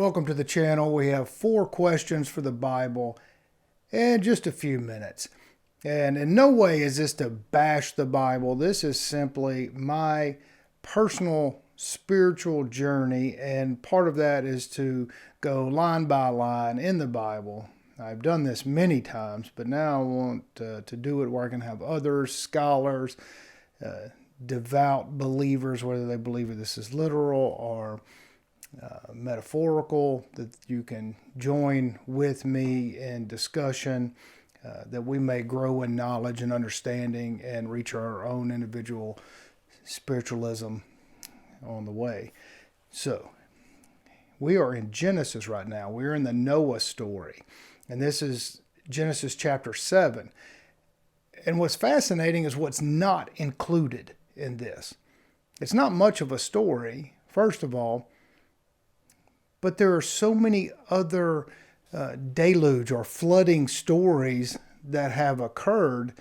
Welcome to the channel. We have 4 questions for the Bible in just a few minutes. And in no way is this to bash the Bible. This is simply my personal spiritual journey, and part of that is to go line by line in the Bible. I've done this many times, but now I want to do it where I can have others, scholars, devout believers, whether they believe that this is literal or metaphorical, that you can join with me in discussion, that we may grow in knowledge and understanding and reach our own individual spiritualism on the way. So, we are in Genesis right now. We're in the Noah story. And this is Genesis chapter 7. And what's fascinating is what's not included in this. It's not much of a story, first of all, but there are so many other deluge or flooding stories that have occurred,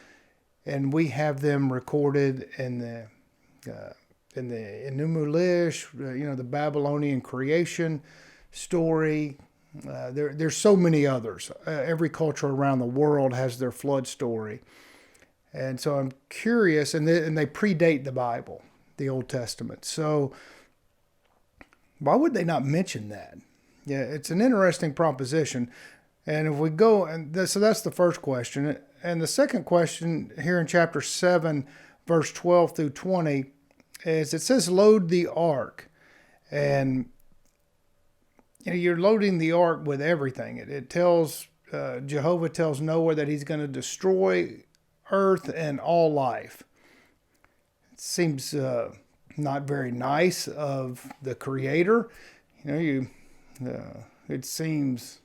and we have them recorded in the Enumulish, the Babylonian creation story. There's so many others. Every culture around the world has their flood story. And so I'm curious, and they predate the Bible, the Old Testament. So why would they not mention that? Yeah, it's an interesting proposition. And if we go, so that's the first question. And the second question here in chapter 7, verse 12 through 20, is it says, load the ark. And you're loading the ark with everything. It tells, Jehovah tells Noah that he's going to destroy earth and all life. It seems not very nice of the Creator. It seems,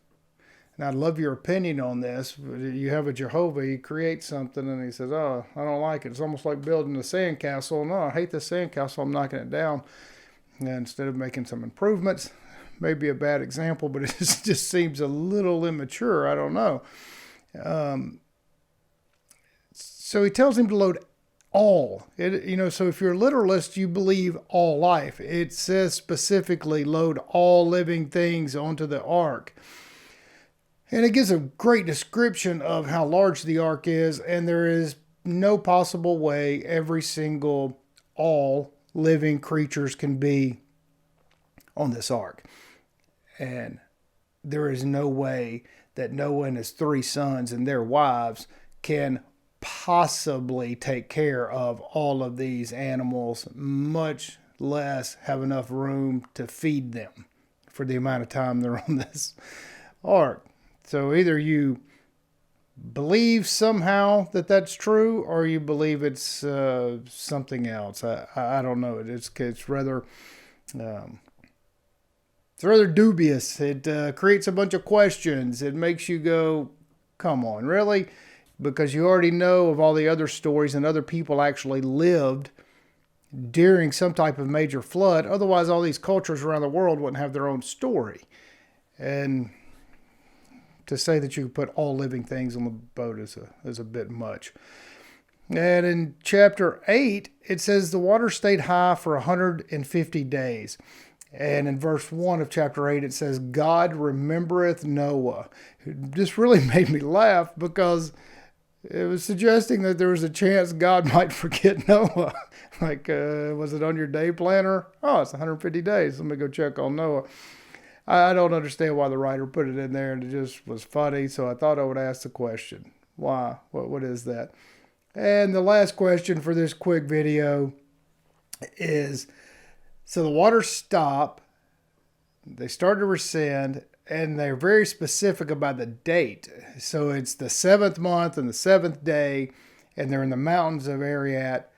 and I'd love your opinion on this, but you have a Jehovah, he creates something and he says, oh, I don't like it. It's almost like building a sandcastle. No, I hate this sandcastle, I'm knocking it down. And instead of making some improvements, maybe a bad example, but it just seems a little immature. I don't know. So he tells him to load all. So if you're a literalist, you believe all life. It says specifically, load all living things onto the ark. And it gives a great description of how large the ark is, and there is no possible way every single all living creatures can be on this ark. And there is no way that Noah and his 3 sons and their wives can possibly take care of all of these animals, much less have enough room to feed them for the amount of time they're on this ark. So either you believe somehow that that's true, or you believe it's something else. I don't know. It's rather dubious. It creates a bunch of questions. It makes you go, come on, really? Because you already know of all the other stories, and other people actually lived during some type of major flood. Otherwise, all these cultures around the world wouldn't have their own story. And to say that you could put all living things on the boat is a bit much. And in chapter 8, it says the water stayed high for 150 days. And in verse 1 of chapter 8, it says, God remembereth Noah. This really made me laugh, because it was suggesting that there was a chance God might forget Noah. Was it on your day planner? Oh, it's 150 days. Let me go check on Noah. I don't understand why the writer put it in there, and it just was funny, so I thought I would ask the question. Why? What is that? And the last question for this quick video is, so the waters stop, they start to rescind, and they're very specific about the date. So it's the 7th month and the 7th day, and they're in the mountains of Ararat.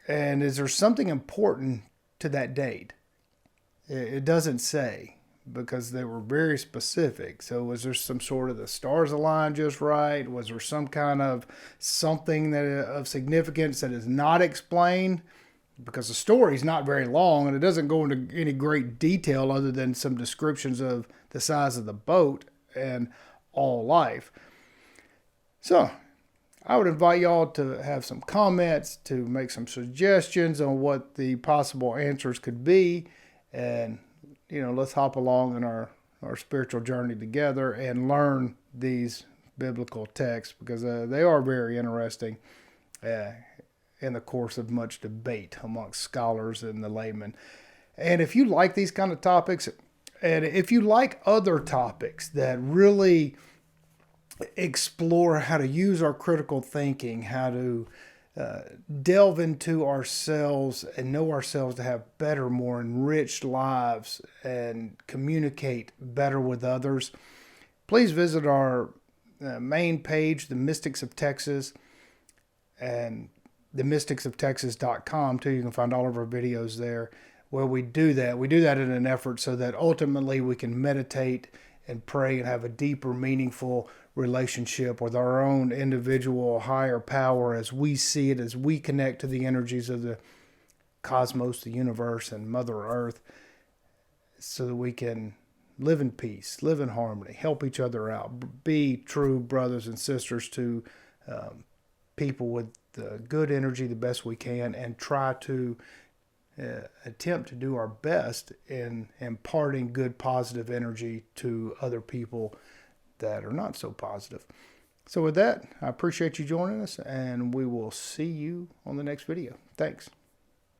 And is there something important to that date? It doesn't say, because they were very specific. So was there some sort of the stars aligned just right? Was there some kind of something of significance that is not explained? Because the story is not very long, and it doesn't go into any great detail other than some descriptions of the size of the boat and all life. So I would invite y'all to have some comments, to make some suggestions on what the possible answers could be, and let's hop along in our spiritual journey together and learn these biblical texts, because they are very interesting in the course of much debate amongst scholars and the laymen. And if you like these kind of topics, and if you like other topics that really explore how to use our critical thinking, how to delve into ourselves and know ourselves to have better, more enriched lives and communicate better with others, please visit our main page, The Mystics of Texas, and themysticsoftexas.com too. You can find all of our videos there where we do that. We do that in an effort so that ultimately we can meditate and pray and have a deeper, meaningful relationship with our own individual higher power as we see it, as we connect to the energies of the cosmos, the universe, and Mother Earth, so that we can live in peace, live in harmony, help each other out, be true brothers and sisters to people with good energy the best we can, and try to attempt to do our best in imparting good, positive energy to other people that are not so positive. So with that, I appreciate you joining us, and we will see you on the next video. Thanks.